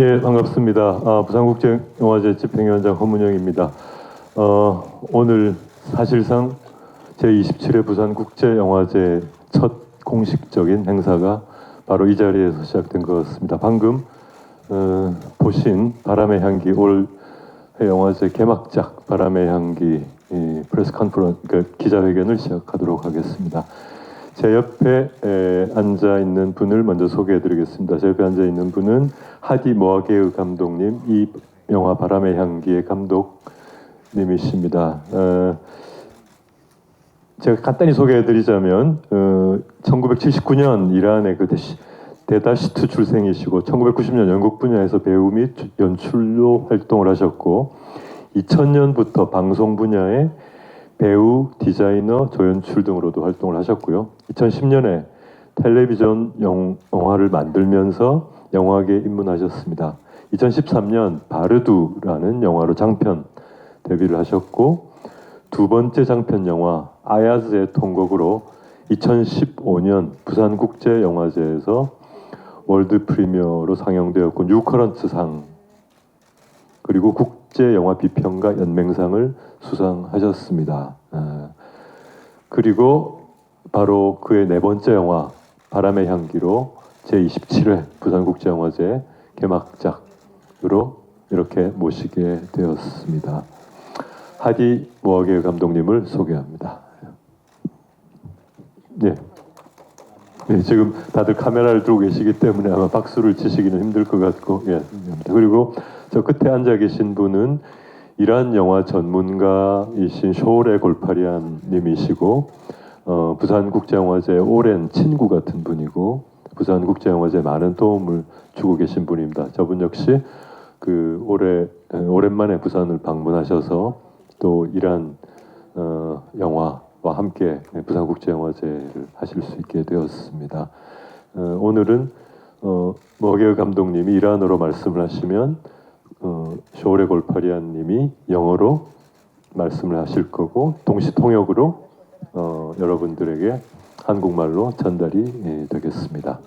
예, 반갑습니다. 부산국제영화제 집행위원장 허문영입니다. 오늘 사실상 제27회 부산국제영화제 첫 공식적인 행사가 바로 이 자리에서 시작된 것 같습니다. 방금 보신 바람의 향기, 올 영화제 개막작 바람의 향기 프레스 컨퍼런스, 그러니까 기자회견을 시작하도록 하겠습니다. 제 옆에 앉아 있는 분을 먼저 소개해드리겠습니다. 제 옆에 앉아 있는 분은 하디 모아게흐 감독님, 이 영화 바람의 향기의 감독님이십니다. 제가 간단히 소개해드리자면 1979년 이란의 그 대다시트 출생이시고 1990년 연극 분야에서 배우 및 연출로 활동을 하셨고 2000년부터 방송 분야에 배우, 디자이너, 조연출 등으로도 활동을 하셨고요. 2010년에 텔레비전 영화를 만들면서 영화계에 입문하셨습니다. 2013년 바르두라는 영화로 장편 데뷔를 하셨고 두 번째 장편 영화 아야즈의 통곡으로 2015년 부산국제영화제에서 월드 프리미어로 상영되었고 뉴커런트상 그리고 국제영화비평가 연맹상을 수상하셨습니다. 그리고 바로 그의 네 번째 영화 바람의 향기로 제27회 부산국제영화제 개막작으로 이렇게 모시게 되었습니다. 하디 모아게흐 감독님을 소개합니다. 네. 네, 지금 다들 카메라를 들고 계시기 때문에 아마 박수를 치시기는 힘들 것 같고, 예, 그리고 저 끝에 앉아 계신 분은 이란 영화 전문가이신 쇼레 골파리안 님이시고 부산국제영화제 오랜 친구 같은 분이고 부산국제영화제에 많은 도움을 주고 계신 분입니다. 저분 역시 그 오랜만에 부산을 방문하셔서 또 이란 영화와 함께 부산국제영화제를 하실 수 있게 되었습니다. 오늘은 모아게흐 감독님이 이란어로 말씀을 하시면 쇼레 골파리안 님이 영어로 말씀을 하실 거고 동시 통역으로 여러분들에게 한국말로 전달이 되겠습니다.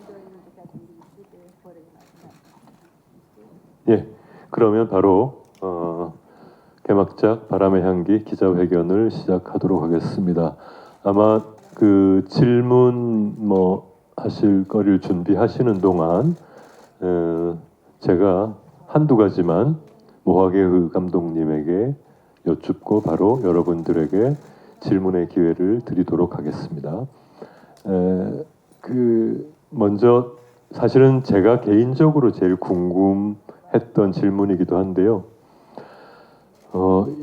예, 그러면 바로 개막작 바람의 향기 기자회견을 시작하도록 하겠습니다. 아마 그 질문 하실 거리를 준비하시는 동안 제가 한두 가지만 모아게흐 감독님에게 여쭙고 바로 여러분들에게 질문의 기회를 드리도록 하겠습니다. 먼저 사실은 제가 개인적으로 제일 궁금했던 질문이기도 한데요.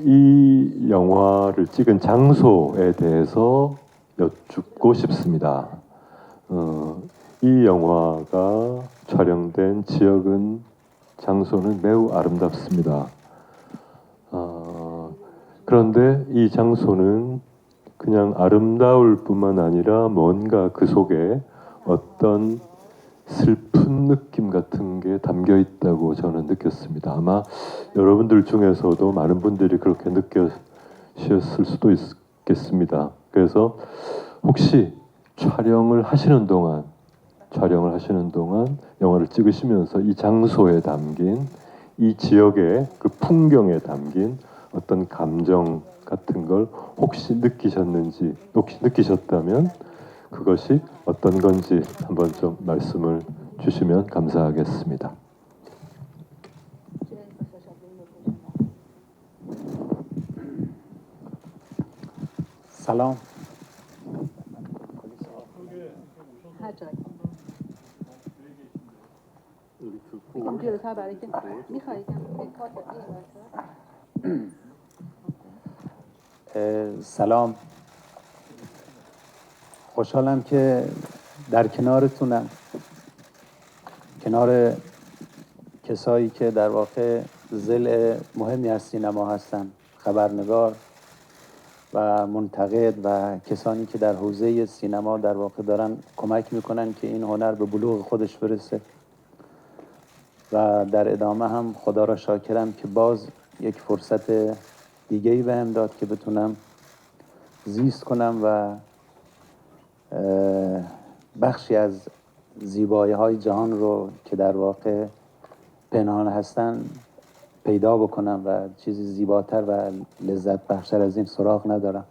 이 영화를 찍은 장소에 대해서 여쭙고 싶습니다. 이 영화가 촬영된 장소는 매우 아름답습니다. 그런데 이 장소는 그냥 아름다울 뿐만 아니라 뭔가 그 속에 어떤 슬픈 느낌 같은 게 담겨 있다고 저는 느꼈습니다. 아마 여러분들 중에서도 많은 분들이 그렇게 느끼셨을 수도 있겠습니다. 그래서 혹시 촬영을 하시는 동안 영화를 찍으시면서 이 장소에 담긴 이 지역의 그 풍경에 담긴 어떤 감정 같은 걸 혹시 느끼셨다면 그것이 어떤 건지 한번 좀 말씀을 주시면 감사하겠습니다. سلام سلام خوشحالم که در کنارتونم کنار کسایی که در واقع ضلع مهمی از سینما هستن، خبرنگار و منتقد و کسانی که در حوزه سینما در واقع دارن کمک میکنن که این هنر به بلوغ خودش برسه. و در ادامه هم خدا را شاکرم که باز یک فرصت دیگه‌ای بهم داد که بتونم زیست کنم و بخشی از زیبایی‌های جهان رو که در واقع پنهان هستن پیدا بکنم و چیزی زیباتر و لذت بخشتر از این سراغ ندارم.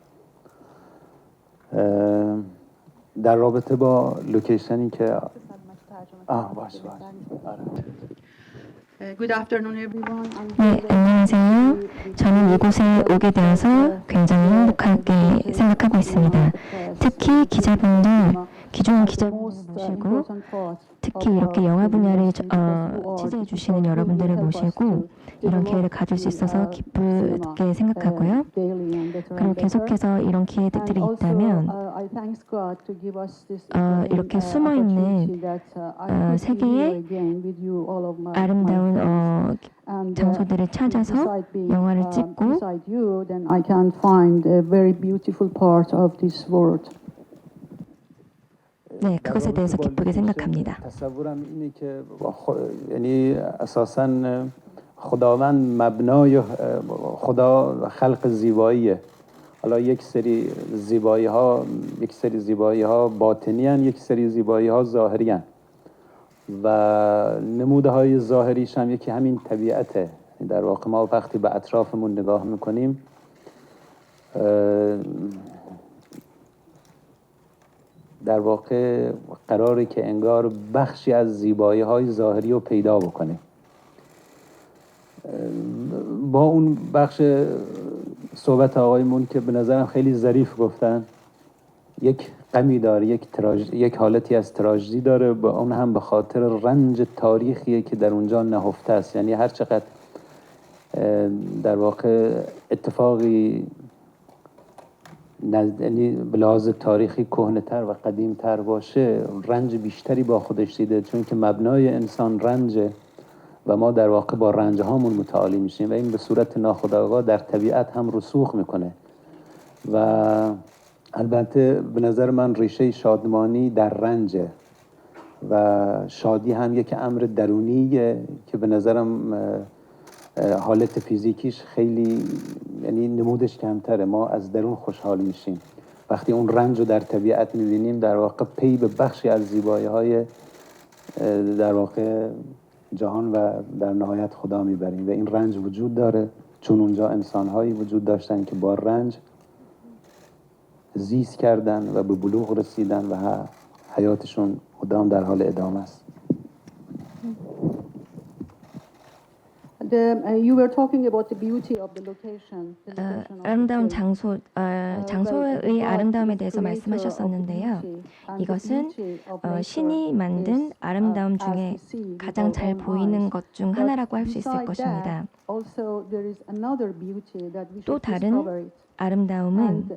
در رابطه با لوکیشنی که باشه. Good afternoon, everyone. 네, 안녕하세요. 저는 이곳에 오게 되어서 굉장히 행복하게 생각하고 있습니다. 특히 기자분들, 기존 기자분들을 모시고 특히 이렇게 영화 분야를 취재해 주시는 여러분들을 모시고 이런 기회를 가질 수 있어서 기쁘게 생각하고요. 그리고 계속해서 이런 기회들이 있다면 이렇게 숨어있는 세계의 아름다운 장소들을 찾아서 영화를 찍고 I can find a very beautiful part of this world. 네, 그것에 대해서 기쁘게 생각합니다. تصورم اینه که یعنی اساساً خداوند مبنای خدا خلق زیباییه. حالا یک سری زیبایی ها باطنی هن، یک سری زیبایی ها ظاهری هن. و نموده های ظاهریش هم یکی همین طبیعته. در واقع ما وقتی به اطرافمون نگاه میکنیم در واقع قراره که انگار بخشی از زیبایی های ظاهری رو پیدا بکنیم. با اون بخش صحبت آقایمون که به نظرم خیلی ظریف گفتن، یک غمی داره، یک حالتی از تراژدی داره، با اون هم به خاطر رنج تاریخیه که در اونجا نهفته است. یعنی هر چقدر در واقع اتفاقی یعنی به لحاظ تاریخی کهنه‌تر و قدیم‌تر باشه، رنج بیشتری با خودش دیده، چون که مبنای انسان رنجه و ما در واقع با رنج هامون متعالی میشیم و این به صورت ناخودآگاه در طبیعت هم رسوخ میکنه. و البته به نظر من ریشه شادمانی در رنجه و شادی هم یک امر درونیه که به نظرم حالت فیزیکیش خیلی یعنی نمودش کمتره. ما از درون خوشحال میشیم وقتی اون رنج رو در طبیعت میبینیم. در واقع پی به بخشی از زیبایی‌های در واقع جهان و در نهایت خدا میبریم و این رنج وجود داره، چون اونجا انسان‌هایی وجود داشتن که با رنج زیست کردن و به بلوغ رسیدن و حیاتشون مدام در حال ادامه است. You were talking about the beauty of the location. 아름다운 장소의 아름다움에 대해서 말씀하셨었는데요. 이것은 신이 만든 아름다움 중에 가장 잘 보이는 것 중 하나라고 할 수 있을 것입니다. 또 다른 아름다움은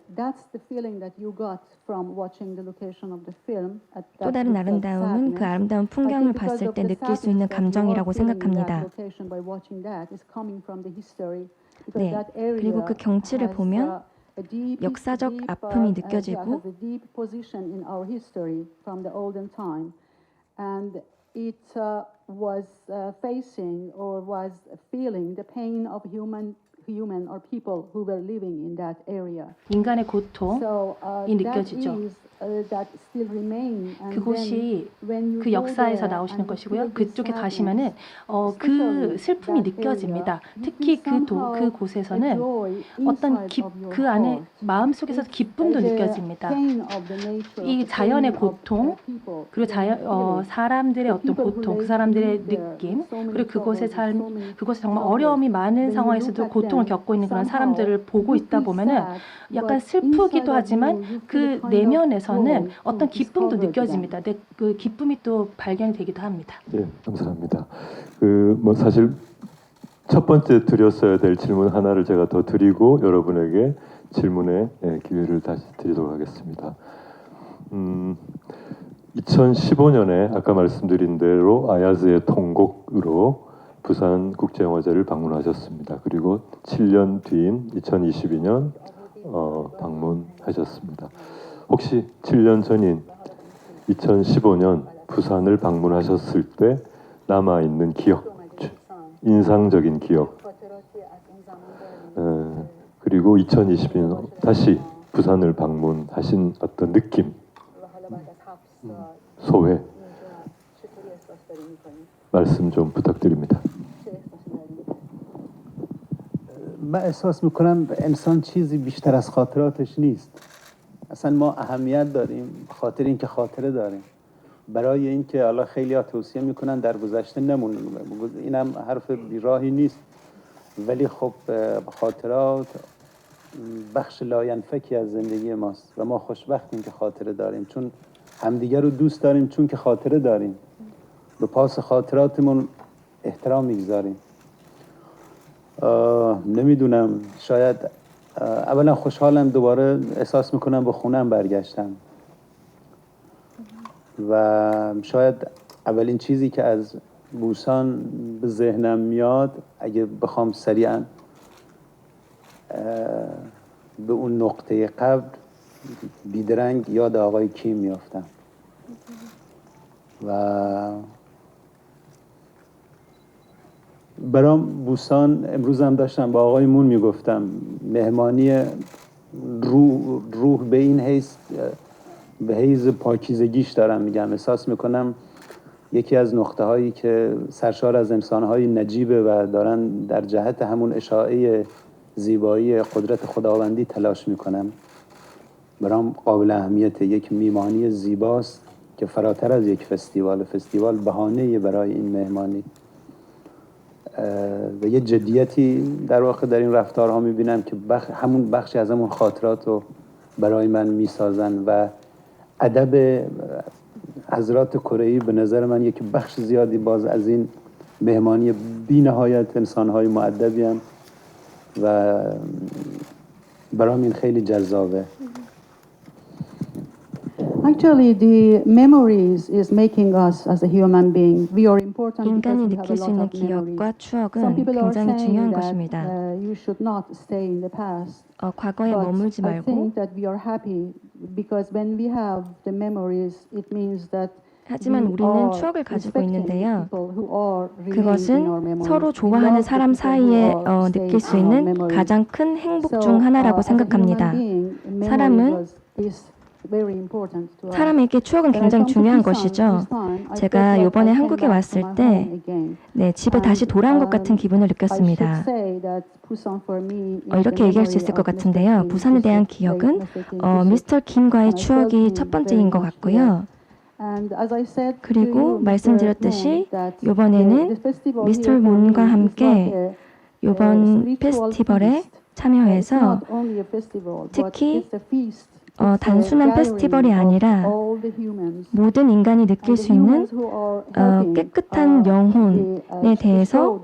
또 다른 아름다움은 그 아름다운 풍경을 봤을 때 느낄 수 있는 감정이라고 생각합니다. 네, 그리고 그 경치를 보면 역사적 아픔이 느껴지고 it was facing or was feeling the pain of human or people who were living in that area. 인간의 고통이 느껴지죠. 그곳이 그 역사에서 나오시는 것이고요. 그쪽에 가시면은 그 슬픔이 느껴집니다. 특히 그곳에서는 어떤 그 안에 마음속에서 기쁨도 느껴집니다. 이 자연의 고통, 그리고 사람들의 어떤 고통, 그 사람들의 느낌, 그리고 그곳에 정말 어려움이 많은 상황에서도 고통을 겪고 있는 그런 사람들을 보고 있다 보면은 약간 슬프기도 하지만 그 내면에서는 어떤 기쁨도 느껴집니다. 그 기쁨이 또 발견이 되기도 합니다. 네, 감사합니다. 뭐 사실 첫 번째 드렸어야 될 질문 하나를 제가 더 드리고 여러분에게 질문의 기회를 다시 드리도록 하겠습니다. 2015년에 아까 말씀드린 대로 아야즈의 통곡으로 부산 국제영화제를 방문하셨습니다. 그리고 7년 뒤인 2022년 방문하셨습니다. 혹시 7년 전인 2015년 부산을 방문하셨을 때 남아있는 기억, 인상적인 기억, 그리고 2022년 다시 부산을 방문하신 어떤 느낌, 소회, 말씀 좀 부탁드립니다. من احساس میکنم انسان چیزی بیشتر از خاطراتش نیست. اصلا ما اهمیت داریم به خاطر اینکه خاطره داریم. برای اینکه حالا خیلی‌ها توصیه میکنن در گذشته نمونیم. اینم حرف بیراهی نیست. ولی خب خاطرات بخش لاینفکی از زندگی ماست و ما خوشبختیم که خاطره داریم، چون همدیگر رو دوست داریم، چون که خاطره داریم. به پاس خاطراتمون احترام میگذاریم. نمیدونم، شاید اولا خوشحالم دوباره احساس میکنم به خونم برگشتم و شاید اولین چیزی که از بوسان به ذهنم میاد، اگه بخوام سریعا به اون نقطه قبل بیدرنگ یاد آقای کیم میافتم و برام بوسان، امروز هم داشتم با آقای مون میگفتم، مهمانی روح به این حیث، به حیث پاکیزگیش دارم میگم. احساس میکنم یکی از نقطه هایی که سرشار از انسان های نجیبه و دارن در جهت همون اشاعه زیبایی قدرت خداوندی تلاش میکنن. برام قابل اهمیت، یک میمانی زیباست که فراتر از یک فستیوال بهانه برای این مهمانی و یه جدیتی در واقع در این رفتارها میبینم که همون بخشی از همون خاطرات رو برای من میسازن و ادب حضرات کره‌ای به نظر من یک بخش زیادی باز از این مهمانی بی نهایت انسان‌های مؤدبی هم و برام این خیلی جذابه. Actually, the memories is making us as a human being. We are important because 인간이 we have 느낄 a 수 lot 있는 of memories. 기억과 Some 추억은 people are 굉장히 중요한 saying 것입니다. that you should not stay in the past. 과거에 But 머물지 I 말고 think that we are happy because when we have the memories, it means that 하지만 we 우리는 are 추억을 가지고 respecting 있는데요. people who are remaining in our 그것은 memories. 서로 We 좋아하는 love the 사람 people who 사이에 are 느낄 staying 수 in our 있는 memories. 가장 큰 행복 So, 중 하나라고 as a human 생각합니다. being, memory 사람은 is very important to us. 사람에게 추억은 굉장히 중요한 것이죠. 제가 이번에 한국에 왔을 때 집에 다시 돌아온 것 같은 기분을 느꼈습니다. 이렇게 얘기할 수 있을 것 같은데요. 부산에 대한 기억은 미스터 킴과의 추억이 첫 번째인 것 같고요. 그리고 말씀드렸듯이 이번에는 미스터 문과 함께 이번 페스티벌에 참여해서 특히 단순한 페스티벌이 아니라 모든 인간이 느낄 수 있는 깨끗한 영혼에 대해서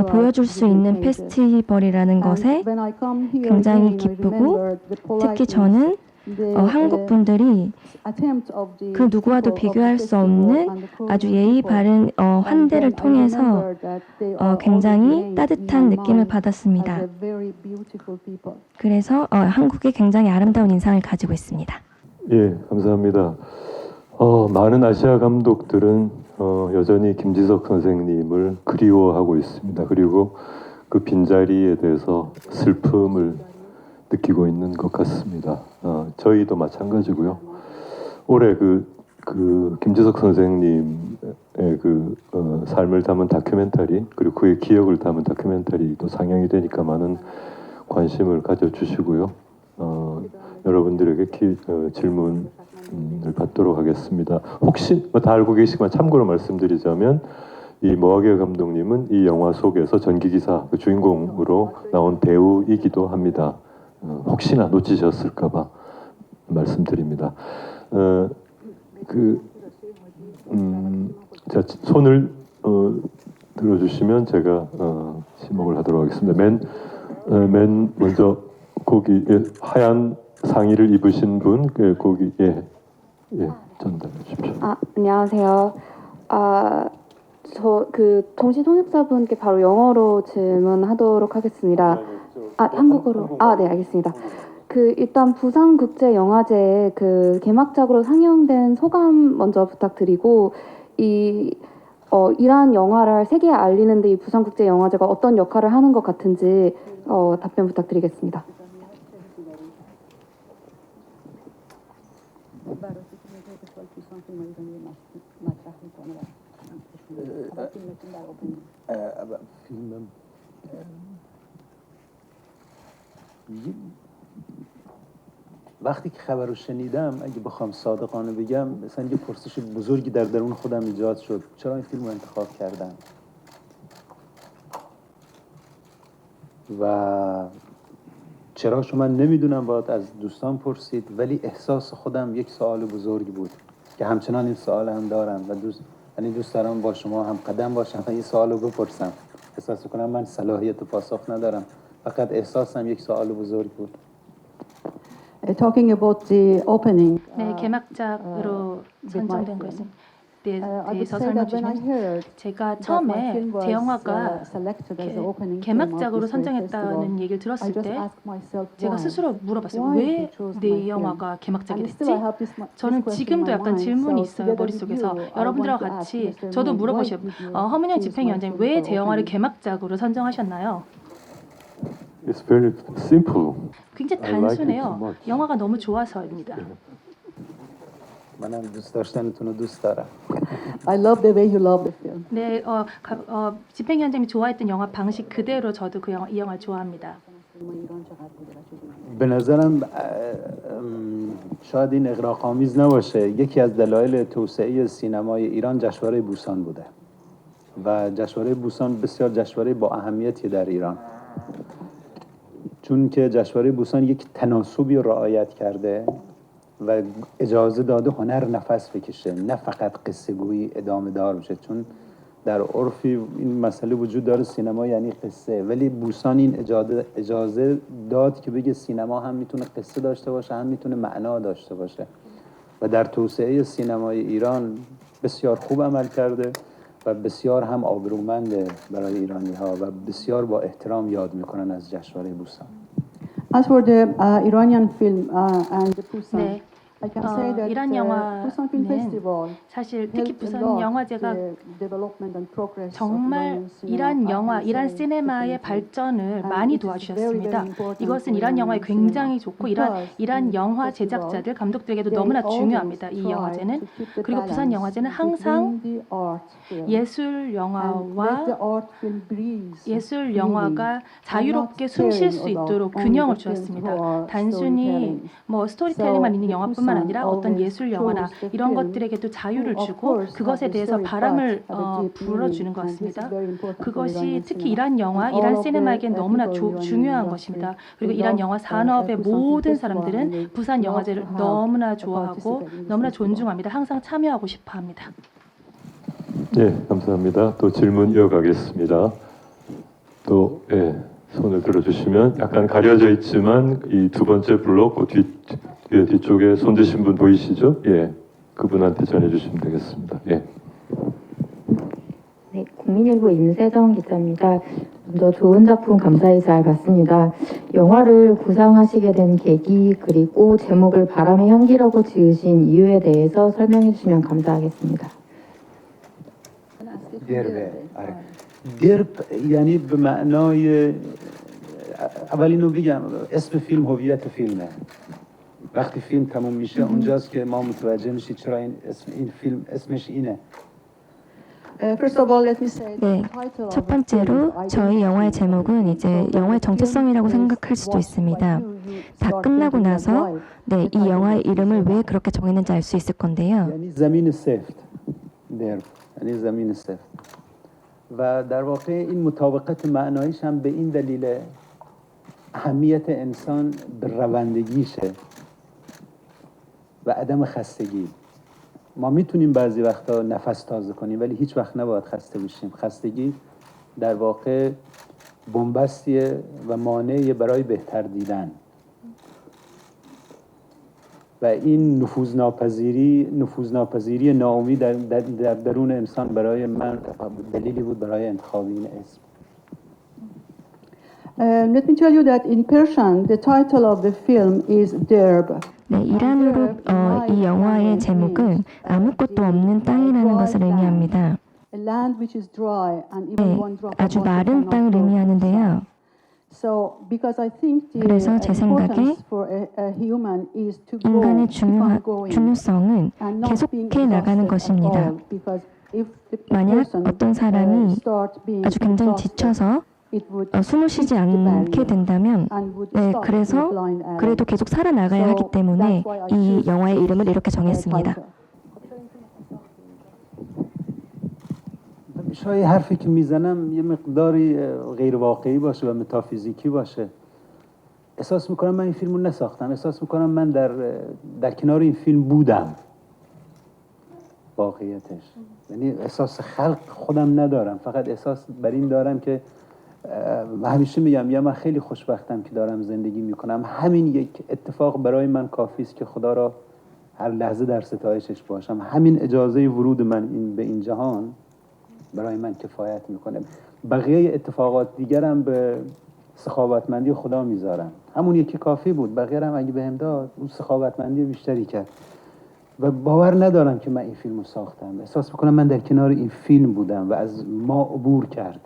보여줄 수 있는 페스티벌이라는 것에 굉장히 기쁘고, 특히 저는 한국 분들이 그 누구와도 비교할 수 없는 아주 예의 바른 환대를 통해서 굉장히 따뜻한 느낌을 받았습니다. 그래서 한국이 굉장히 아름다운 인상을 가지고 있습니다. 예, 감사합니다. 많은 아시아 감독들은 여전히 김지석 선생님을 그리워하고 있습니다. 그리고 그 빈자리에 대해서 슬픔을 느끼고 있는 것 같습니다. 저희도 마찬가지고요. 올해 그 김지석 선생님의 삶을 담은 다큐멘터리, 그리고 그의 기억을 담은 다큐멘터리도 상영이 되니까 많은 관심을 가져주시고요. 여러분들에게 질문을 받도록 하겠습니다. 혹시 다 알고 계시지만 참고로 말씀드리자면 이 모아게 감독님은 이 영화 속에서 전기기사 그 주인공으로 나온 배우이기도 합니다. 혹시나 놓치셨을까봐 말씀드립니다. 자, 손을 들어주시면 제가 지목을 하도록 하겠습니다. 맨 먼저 거기 하얀 상의를 입으신 분, 거기 전달해 주십시오. 안녕하세요. 저 그 동시 통역사분께 바로 영어로 질문하도록 하겠습니다. 아, 한국어로. 아, 네, 알겠습니다. 그 일단 부산국제영화제에 그 개막작으로 상영된 소감 먼저 부탁드리고 이러한 영화를 세계에 알리는데 이 부산국제영화제가 어떤 역할을 하는 것 같은지 답변 부탁드리겠습니다. وقتی که خبر رو شنیدم اگه بخوام صادقانه بگم مثلا یه پرسش بزرگی در درون خودم ایجاد شد چرا این فیلم رو انتخاب کردم و چرا شما نمیدونم باید از دوستان پرسید ولی احساس خودم یک سوال بزرگ بود که همچنان این سوال هم دارم و دوست دارم با شما هم قدم باشم و یه سوال رو بپرسم. احساس کنم من صلاحیت پاسخ ندارم فقط احساسم یک سوال بزرگ بود. Talking about the opening. 네, 개막작으로 선정된 것에 대해서 설명 주시면 제가 처음에 제 영화가 개막작으로 선정했다는 얘기를 들었을 때 제가 스스로 물어봤어요. 왜 내 영화가 개막작이 됐지? 저는 지금도 약간 질문이 있어요 머릿속에서. 여러분들하고 같이 저도 물어보셔요. 허문영 집행위원장님 왜 제 영화를 개막작으로 선정하셨나요? It's very simple. 굉장히 단순해요. 영화가 너무 좋아서입니다. منم دوست داشتنتون رو دوست دارم. I love the way you love the film. 네, 집행위원장님이 좋아했던 영화 방식 그대로 저도 이 영화를 좋아합니다. به نظرم شاید این اغراق‌آمیز نباشه یکی از دلایل توسعه سینمای ایران جشنواره بوسان بوده و جشنواره بوسان بسیار جشنواره با اهمیتی در ایران چون که جشنواره بوسان یک تناسبی رعایت کرده و اجازه داده هنر نفس بکشه نه فقط قصه گویی ادامه دار بشه چون در عرفی این مسئله وجود داره سینما یعنی قصه ولی بوسان این اجازه داد که بگه سینما هم میتونه قصه داشته باشه هم میتونه معنا داشته باشه و در توسعه سینمای ایران بسیار خوب عمل کرده و بسیار هم آبرومنده برای ایرانی ها و بسیار با احترام یاد میکنن از جشنواره بوسان. As for the Iranian film and the Busan, 네. I can say that 이란 Busan Film 영화는 Festival 사실 특히 helped a 부산 lot 영화제가 the development and progress 정말 of 이란 영화, 이란 시네마의 발전을 많이 도와주셨습니다. 이것은 이란 영화에 굉장히 좋고 이란 영화 제작자들, 감독들에게도 너무나 중요합니다. 이 영화제는. 그리고 부산 영화제는 항상 예술 영화가 자유롭게 숨 쉴 수 있도록 균형을 주었습니다. 단순히 뭐 스토리텔링만 있는 영화뿐만 아니라 어떤 예술 영화나 이런 것들에게도 자유를 주고 그것에 대해서 바람을 불어주는 것 같습니다. 그것이 특히 이란 영화, 이란 시네마에겐 너무나 중요한 것입니다. 그리고 이란 영화 산업의 모든 사람들은 부산 영화제를 너무나 좋아하고 너무나 존중합니다. 항상 참여하고 싶어합니다. 네, 감사합니다. 또 질문 이어가겠습니다. 또 손을 들어주시면 약간 가려져 있지만 이 두 번째 블록 뒤쪽에 손 드신 분 보이시죠? 예, 그분한테 전해주시면 되겠습니다. 예. 네, 국민일보 임세정 기자입니다. 먼저 좋은 작품 감사히 잘 봤습니다. 영화를 구상하시게 된 계기 그리고 제목을 바람의 향기라고 지으신 이유에 대해서 설명해 주시면 감사하겠습니다. درب یعنی به معنای اول اینو بگم اسم فیلم هویت فیلمه وقتی فیلم تموم میشه اونجاست که ما متوجه میشید چرا این فیلم اسمش اینه. First of all, let me say 네, 첫 번째로 저희 영화의 제목은 이제 영화의 정체성이라고 생각할 수도 있습니다. 다 끝나고 나서 네, 이 영화의 이름을 왜 그렇게 정했는지 알 수 있을 건데요. یعنی زمین سفت درب یعنی زمین سفت و در واقع این مطابقت معنایش هم به این دلیل اهمیت انسان به روندگیشه و عدم خستگی. ما میتونیم بعضی وقتا نفس تازه کنیم ولی هیچ وقت نباید خسته بشیم. خستگی در واقع بنبستیه و مانعی برای بهتر دیدن. و این نفوذناپذیری ناامید در درون انسان برای من دلیلی بود برای انتخاب این اسم. Let me tell you that in Persian, the title of the film is Derb. 네, 이란어로 이 영화의 제목은 아무것도 없는 땅이라는 것을 의미합니다. A land which is dry and even 네, one drop of 아주 water 마른 cannot 땅을 flow 의미하는데요. So, because I think the 그래서 제 생각에 importance for a human is to grow, 인간의 keep on going, 중요성은 and not being 계속해 나가는 exhausted at 것입니다. all. Because if the 만약 person 어떤 사람이 start being 아주 굉장히 exhausted, 지쳐서 it would 숨을 쉬지 hit the 않게 barrier 된다면 and would 네, stop 그래서 in a blind alley. 그래도 계속 살아나가야 하기 때문에 that's why I 이 choose 영화의 this, 이름을 이렇게 정했습니다. title. شاید حرفی که میزنم یه مقداری غیر واقعی باشه و متافیزیکی باشه. احساس میکنم من این فیلم رو نساختم. احساس میکنم من در کنار این فیلم بودم. واقعیتش. یعنی احساس خلق خودم ندارم. فقط احساس بر این دارم که همیشه میگم یا من خیلی خوشبختم که دارم زندگی میکنم. همین یک اتفاق برای من کافی است که خدا را هر لحظه در ستایشش باشم. همین اجازه ورود من به این جهان برای من کفایت میکنه. بقیه اتفاقات دیگرم به سخاوتمندی خدا میذارم. همون یکی کافی بود. بقیه هم اگه بهم داد اون سخاوتمندی بیشتری کرد. و باور ندارم که من این فیلم رو ساختم. احساس میکنم من در کنار این فیلم بودم و از ما عبور کرد.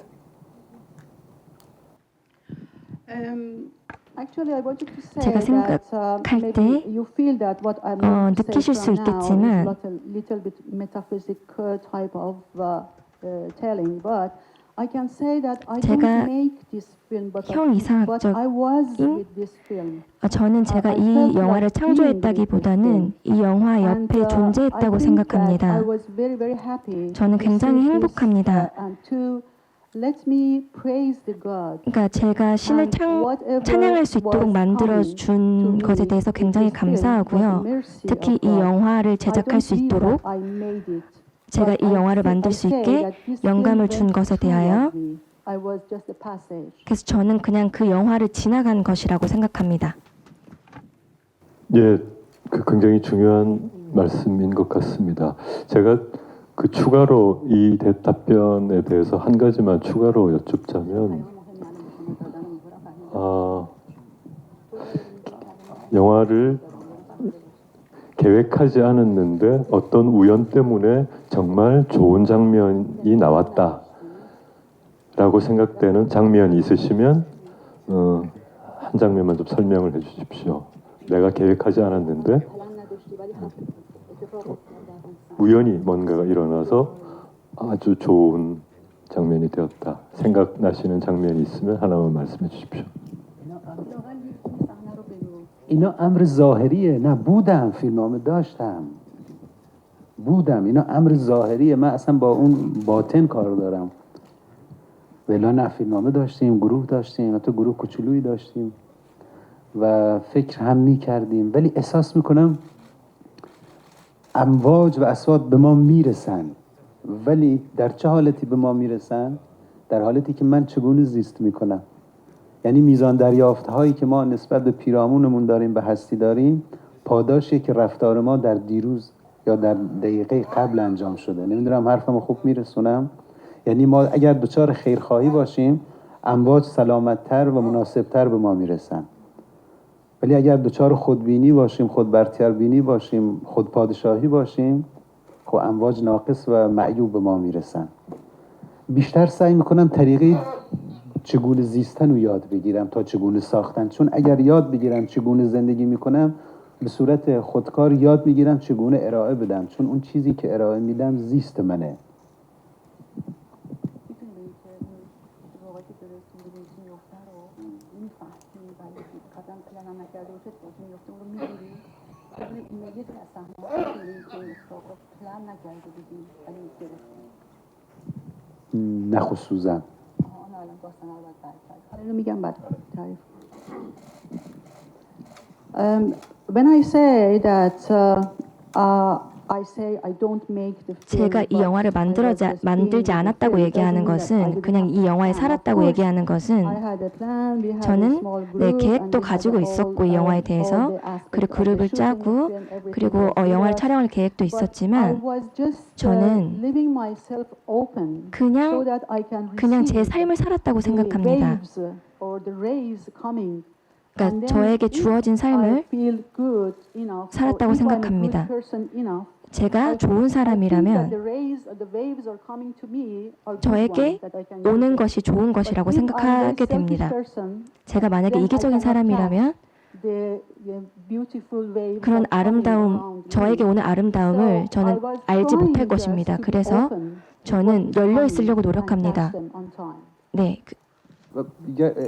Actually, I wanted to say 제가 that 생각할 때 maybe you feel that what I'm going to 느끼실 say 수 from now is 있겠지만 little bit metaphysical type of telling, but I can say that I 제가 didn't make this film, but I was with this film. 저는 제가 이 영화를 창조했다기보다는 이 영화 옆에 존재했다고 생각합니다. I was very, very happy 저는 굉장히 to see this, 행복합니다. and to let me praise the God. 그러니까 제가 신을 찬양할 수 있도록 만들어준 것에 대해서 굉장히 감사하고요. 특히 이 영화를 제작할 수 있도록 제가 이 영화를 만들 수 있게 영감을 준 것에 대하여 그래서 저는 그냥 그 영화를 지나간 것이라고 생각합니다. 예, 굉장히 중요한 말씀인 것 같습니다. 제가 그 추가로 이 답변에 대해서 한 가지만 추가로 여쭙자면 영화를 계획하지 않았는데 어떤 우연 때문에 정말 좋은 장면이 나왔다라고 생각되는 장면이 있으시면 한 장면만 좀 설명을 해주십시오. 내가 계획하지 않았는데 우연히 뭔가가 일어나서 아주 좋은 장면이 되었다. 생각나시는 장면이 있으면 하나만 말씀해 주십시오. اینا امر ظاهریه. نه بودم فیلمنامه داشتم بودم اینا امر ظاهریه. من اصلا با اون باطن کار دارم. ولی نه فیلمنامه داشتیم، گروه داشتیم، حتی گروه کوچولویی داشتیم و فکر هم می‌کردیم. ولی احساس می‌کنم امواج و اصوات به ما میرسن. ولی در چه حالتی به ما میرسن؟ در حالتی که من چگونه زیست میکنم. یعنی میزان دریافت هایی که ما نسبت به پیرامونمون داریم، به هستی داریم، پاداشی که رفتار ما در دیروز یا در دقیقه قبل انجام شده. نمیدونم حرفمو خوب میرسونم. یعنی ما اگر دچار خیرخواهی باشیم، امواج سلامت‌تر و مناسب‌تر به ما میرسن. ولی اگر دچار خودبینی باشیم، خودبرتربینی باشیم، خودپادشاهی باشیم، خب امواج ناقص و معیوب به ما میرسن. بیشتر سعی میکنم طریقه چگونه زیستن رو یاد بگیرم تا چگونه ساختن. چون اگر یاد بگیرم چگونه زندگی میکنم، به صورت خودکار یاد میگیرم چگونه ارائه بدم. چون اون چیزی که ارائه میدم زیست منه. نخصوصا when I say that 제가 이 영화를 만들지 않았다고 얘기하는 것은, 그냥 이 영화에 살았다고 얘기하는 것은, 저는 계획도 가지고 있었고 이 영화에 대해서, 그리고 그룹을 짜고, 그리고 영화를 촬영할 계획도 있었지만, 저는 그냥 제 삶을 살았다고 생각합니다. 그러니까 저에게 주어진 삶을 살았다고 생각합니다. 제가 좋은 사람이라면 저에게 오는 것이 좋은 것이라고 생각하게 됩니다. 제가 만약에 이기적인 사람이라면 그런 아름다움, 저에게 오는 아름다움을 저는 알지 못할 것입니다. 그래서 저는 열려 있으려고 노력합니다. 네.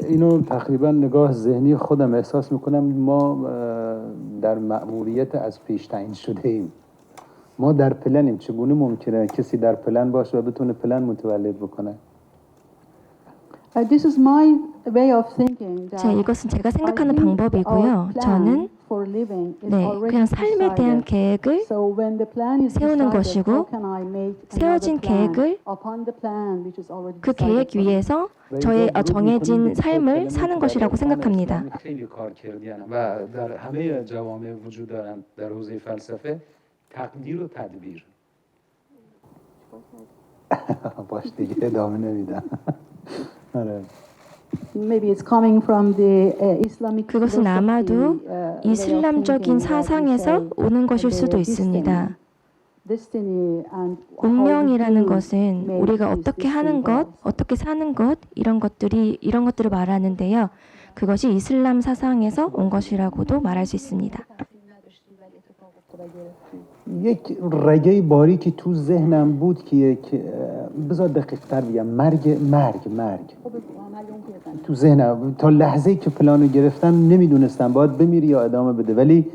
اینو تقریبا نگاه ذهنی خودم احساس میکنم ما در مأموریت از پیش تعیین شده ایم. ما در پلنیم. چگونه ممکنه کسی در پلن باشه و بتونه پلن متولد بکنه؟ This is my way of thinking. 이것은 제가 생각하는 방법이고요. 저는 그냥 삶에 대한 계획을 세우는 것이고, 세워진 계획을 그 계획 위에서 저의 정해진 삶을 사는 것이라고 생각합니다. باش دیگه ادامه نمیدم. 그것은 아마도 이슬람적인 사상에서 오는 것일 수도 있습니다. 운명이라는 것은 우리가 어떻게 하는 것, 어떻게 사는 것, 이런 것들을 말하는데요. 그것이 이슬람 사상에서 온 것이라고도 말할 수 있습니다. یک رگه باریکی تو ذهنم بود که بذار دقیق‌تر بگم مرگ تو ذهنم تا لحظه‌ای که پلانو گرفتم نمیدونستم باید بمیری یا ادامه بده، ولی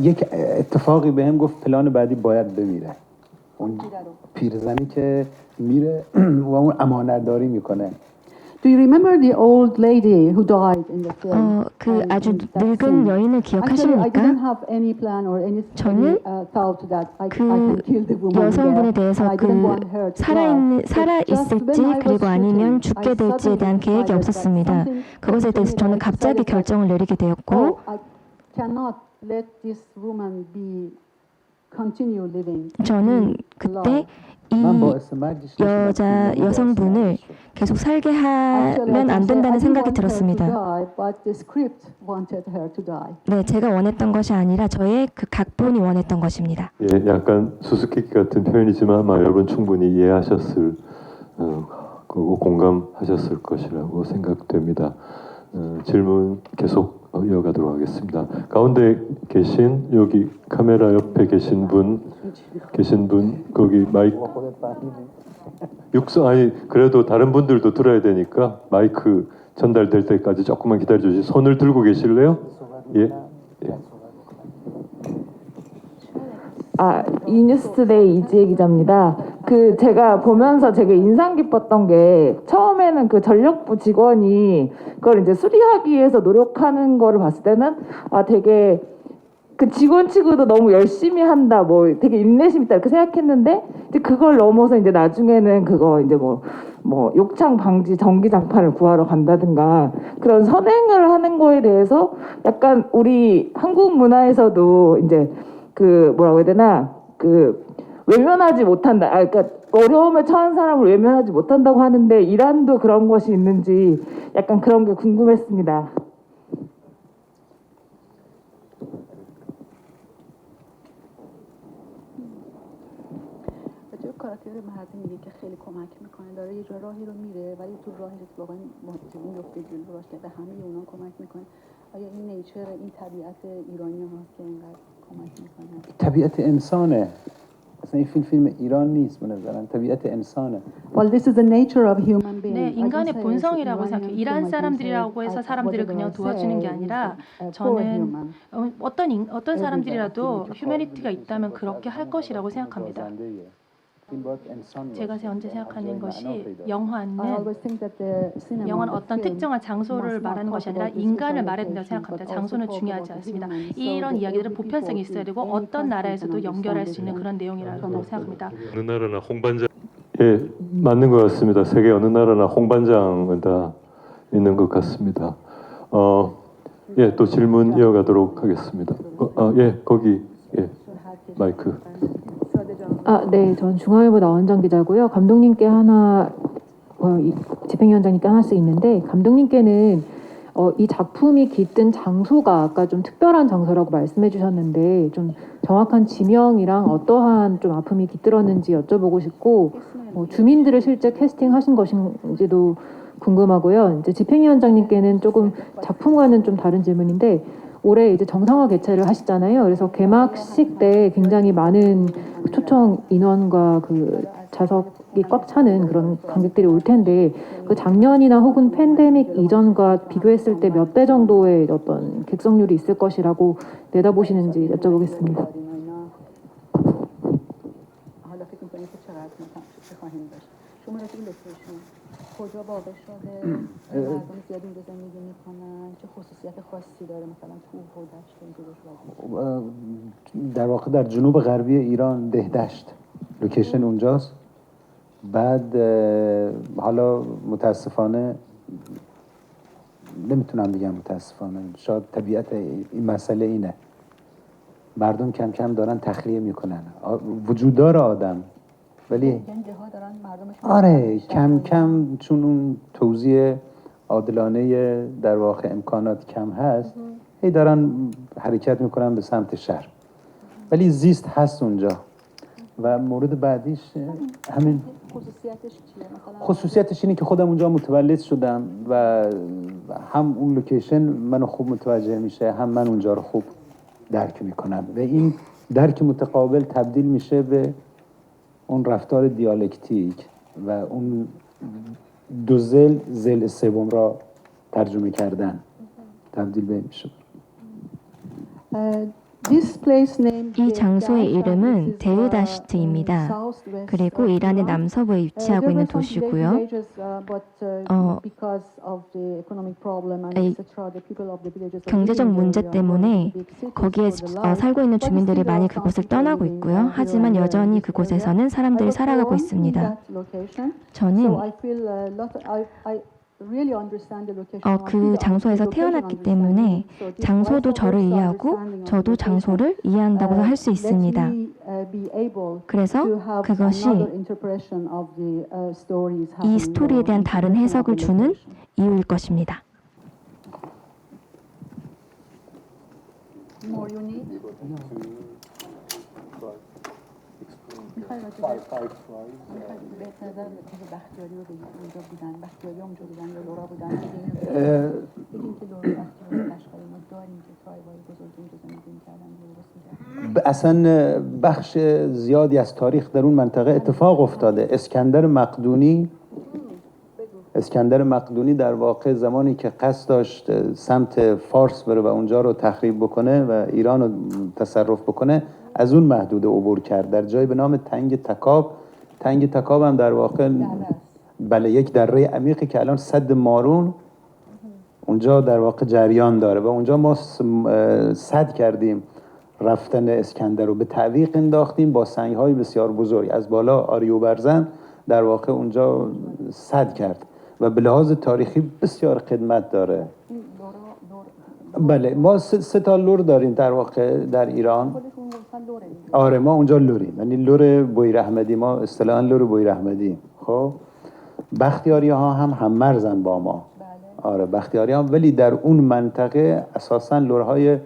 یک اتفاقی بهم گفت پلان بعدی باید بمیره. اون پیرزنی که میره و اون امانتداری میکنه. Do you remember the old lady who died in the film? 그 아주 늙은 여인을 기억하십니까? 저는 그 여성분에 대해서 살아 있을지 그리고 아니면 죽게 될지에 대한 계획이 없었습니다. 그것에 대해서 저는 갑자기 결정을 내리게 되었고, 저는 그때 이 여성분을 계속 살게 하면 안 된다는 생각이 들었습니다. 네, 제가 원했던 것이 아니라 저의 그 각본이 원했던 것입니다. 예, 약간 수수께끼 같은 표현이지만 아마 여러분 충분히 이해하셨을 거고 공감하셨을 것이라고 생각됩니다. 질문 계속 이어가도록 하겠습니다. 가운데 계신 여기 카메라 옆에 계신 분 거기 마이크 그래도 다른 분들도 들어야 되니까 마이크 전달될 때까지 조금만 기다려 주시. 손을 들고 계실래요? 예. 이뉴스투데이 이지혜 기자입니다. 제가 보면서 되게 인상 깊었던 게, 처음에는 그 전력부 직원이 그걸 이제 수리하기 위해서 노력하는 거를 봤을 때는 되게 그 직원 치고도 너무 열심히 한다, 뭐 되게 인내심 있다 이렇게 생각했는데, 이제 그걸 넘어서 이제 나중에는 그거 이제 뭐 욕창 방지 전기장판을 구하러 간다든가 그런 선행을 하는 거에 대해서 약간 우리 한국 문화에서도 이제 뭐라고 해야 되나, 외면하지 못한다. 그러니까 어려움에 처한 사람을 외면하지 못한다고 하는데, 이란도 그런 것이 있는지 약간 그런 게 궁금했습니다. کاراکتر مردی میگه که خیلی کمک میکنه، داره یه راهی رو میره ولی تو راهش اتفاقا میفته جلو راش که به همه اونا کمک میکنه. آیا این نیچر، این طبیعت ایرانی هاست که اینقدر کمک میکنه؟ طبیعت انسانه. اصلا این فیلم ایران نیست به نظرم. طبیعت انسانه. Well, this is the nature of human being. 네, 인간의 본성이라고 생각해요. 이란 사람들이라고 해서 사람들을 그냥 도와주는 게 아니라, 저는 어떤 사람들이라도 휴머니티가 있다면 그렇게 할 것이라고 생각합니다. 제가 언제 생각하는 것이 I 영화는 always think that the cinema, 영화는 the 어떤 film, 특정한 장소를 must not 말하는 것이 talk 아니라 about the 인간을 physical 말해야 된다고 location, 생각합니다. but also 장소는 talk 중요하지 about the 않습니다. human. So 이런 that 이야기들은 every 보편성이 people 있어야 in 되고 any 어떤 country 나라에서도 can 연결할 수 understand 있는 it 그런 내용이라고 connect. 생각합니다. 어느 나라나 홍반장 예 맞는 것 같습니다. 세계 어느 나라나 홍반장은 다 있는 것 같습니다. 예 또 질문 이어가도록 하겠습니다. 예 거기 예 마이크. 네, 전 중앙일보 나원정 기자고요. 감독님께 하나, 집행위원장님께 하나씩 있는데, 감독님께는 이 작품이 깃든 장소가 아까 좀 특별한 장소라고 말씀해 주셨는데, 좀 정확한 지명이랑 어떠한 좀 아픔이 깃들었는지 여쭤보고 싶고, 주민들을 실제 캐스팅하신 것인지도 궁금하고요. 이제 집행위원장님께는 조금 작품과는 좀 다른 질문인데, 올해 이제 정상화 개최를 하시잖아요. 그래서 개막식 때 굉장히 많은 초청 인원과 그 좌석이 꽉 차는 그런 관객들이 올 텐데, 그 작년이나 혹은 팬데믹 이전과 비교했을 때 몇 배 정도의 어떤 객석률이 있을 것이라고 내다보시는지 여쭤보겠습니다. حالا فکر می‌کنید که چقدر چه خواهیم داشت. شما راجع به لوکیشن کجا واقع شده؟ مردم زیادی اینجا زندگی میکنن؟ چه خصوصیت خاصی داره مثلا کوه و دشت اینجا در واقع در جنوب غربی ایران دهدشت لوکیشن اونجاست. بعد حالا متاسفانه نمیتونم بگم متاسفانه، شاید طبیعت این مسئله اینه، مردم کم کم دارن تخلیه میکنن. وجود داره آدم ولی آره کم کم چون اون توزیع عادلانه در واقع امکانات کم هست، هی دارن حرکت میکنن به سمت شهر، ولی زیست هست اونجا. و مورد بعدیش همین خصوصیتش اینه که خودم اونجا متولد شدم و هم اون لوکیشن منو خوب متوجه میشه، هم من اونجا رو خوب درک میکنم و این درک متقابل تبدیل میشه به اون رفتار دیالکتیک و اون دو زل سوم را ترجمه کردن تبدیل به میشه. 이 장소의 이름은 데흐다시트입니다. 그리고 이란의 남서부에 위치하고 있는 도시고요. 경제적 문제 때문에 거기에 살고 있는 주민들이 많이 그곳을 떠나고 있고요. 하지만 여전히 그곳에서는 사람들이 살아가고 있습니다. 저는 그 장소에서 태어났기 때문에 장소도 저를 이해하고 저도 장소를 이해한다고 할 수 있습니다. 그래서 그것이 이 스토리에 대한 다른 해석을 주는 이유일 것입니다. میخوای راجع به بهتر بختیاری رو بگید اونجا بودن، بختیاری اونجا بودن یا لورا بودن، بگیم که لورا بختیاری قشقایی ما داریم که تایوای بزرگی اینجا زندگی می‌کردن. اصلا بخش زیادی از تاریخ در اون منطقه اتفاق افتاده. اسکندر مقدونی در واقع زمانی که قصد داشت سمت فارس بره و اونجا رو تخریب بکنه و ایران رو تصرف بکنه، از اون محدوده عبور کرد در جایی به نام تنگ تکاب. تنگ تکاب هم در واقع بله یک دره عمیقی که الان سد مارون اونجا در واقع جریان داره و اونجا ما سد کردیم رفتن اسکندر رو، به تعویق انداختیم با سنگ‌های بسیار بزرگ از بالا آریوبرزن در واقع اونجا سد کرد و به لحاظ تاریخی بسیار خدمت داره. بله ما سه تا لور داریم در واقع در ایران. آره ما اونجا لوریم، یعنی لور بویر احمدی، ما اصطلاحاً لور بویر احمدی. خب بختیاری ها هم مرزن با ما. آره بختیاری ها، ولی در اون منطقه اساساً لورهای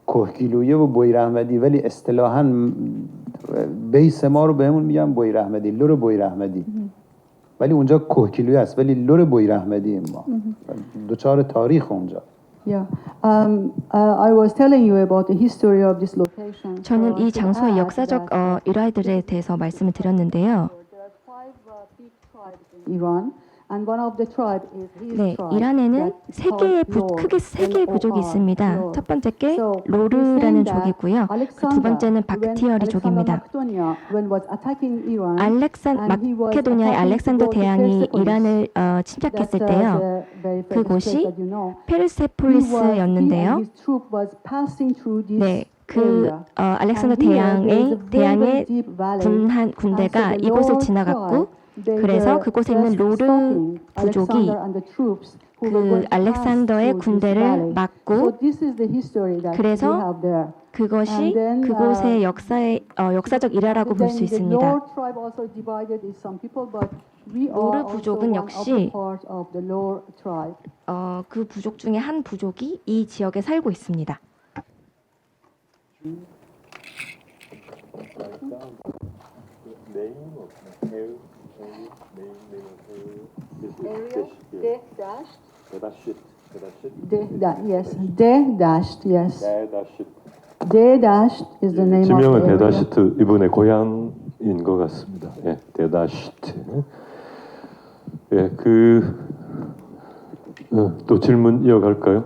کوهگیلویه و بویر احمدی، ولی اصطلاحاً بیس ما رو بهمون میگن بویر احمدی، لور بویر احمدی، ولی اونجا کوهگیلویه است ولی لور بویر احمدی ما. دوچار تاریخ اونجا. 저는 이 장소의 역사적 일화들에 대해서 말씀을 드렸는데요. 네, 이란에는 크게 세 개의 부족이 있습니다. 첫 번째 게 로르라는 족이고요. 그 두 번째는 박티어리 족입니다. 마케도니아의 알렉산더 대왕이 이란을 침략했을 때요. 그곳이 페르세폴리스였는데요. 네, 알렉산더 대왕의 군대가 이곳을 지나갔고, 그래서 그곳에 있는 로르 부족이 그 알렉산더의 군대를 막고, 그래서 그것이 그곳의 역사적 일화라고 볼 수 있습니다. 로르 부족은 역시 그 부족 중에 한 부족이 이 지역에 살고 있습니다. is the name of 지명은 the area. 데다시트 이분의 고향인 것 같습니다. 예, 데다시트. 예, 또 질문 이어갈까요?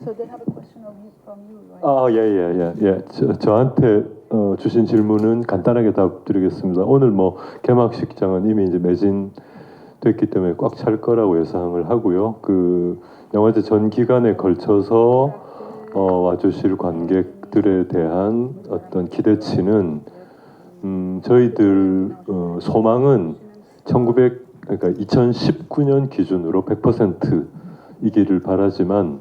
So they have a question from you, right? 예. 저한테 주신 질문은 간단하게 답드리겠습니다. 오늘 개막식장은 이미 이제 매진됐기 때문에 꽉 찰 거라고 예상을 하고요. 그 영화제 전 기간에 걸쳐서 와주실 관객들에 대한 어떤 기대치는 저희들 소망은 2019년 기준으로 100%이기를 바라지만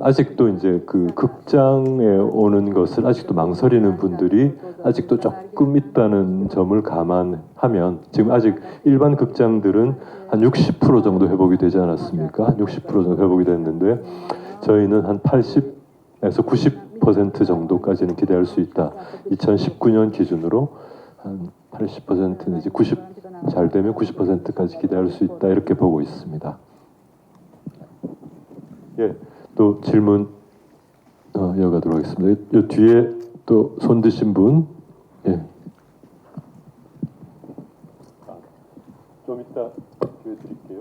아직도 이제 그 극장에 오는 것을 아직도 망설이는 분들이 아직도 조금 있다는 점을 감안하면 지금 아직 일반 극장들은 한 60% 정도 회복이 되지 않았습니까? 60% 정도 회복이 됐는데 저희는 한 80에서 90% 정도까지는 기대할 수 있다. 2019년 기준으로 한 80% 내지 90 잘 되면 90%까지 기대할 수 있다 이렇게 보고 있습니다. 예, 또 질문 이어가도록 하겠습니다. 이 뒤에 또 손 드신 분, 예. 좀 이따 기회 드릴게요.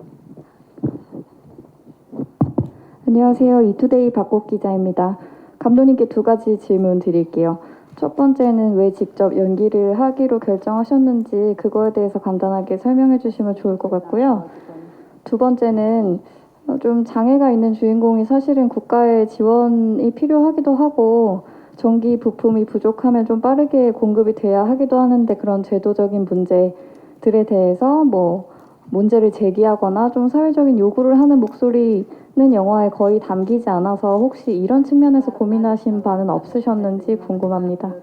안녕하세요. 이투데이 박국 기자입니다. 감독님께 두 가지 질문 드릴게요. 첫 번째는 왜 직접 연기를 하기로 결정하셨는지 그거에 대해서 간단하게 설명해 주시면 좋을 것 같고요. 두 번째는 좀 장애가 있는 주인공이 사실은 국가의 지원이 필요하기도 하고 전기 부품이 부족하면 좀 빠르게 공급이 돼야 하기도 하는데 그런 제도적인 문제들에 대해서 문제를 제기하거나 좀 사회적인 요구를 하는 목소리는 영화에 거의 담기지 않아서 혹시 이런 측면에서 고민하신 바는 없으셨는지 궁금합니다.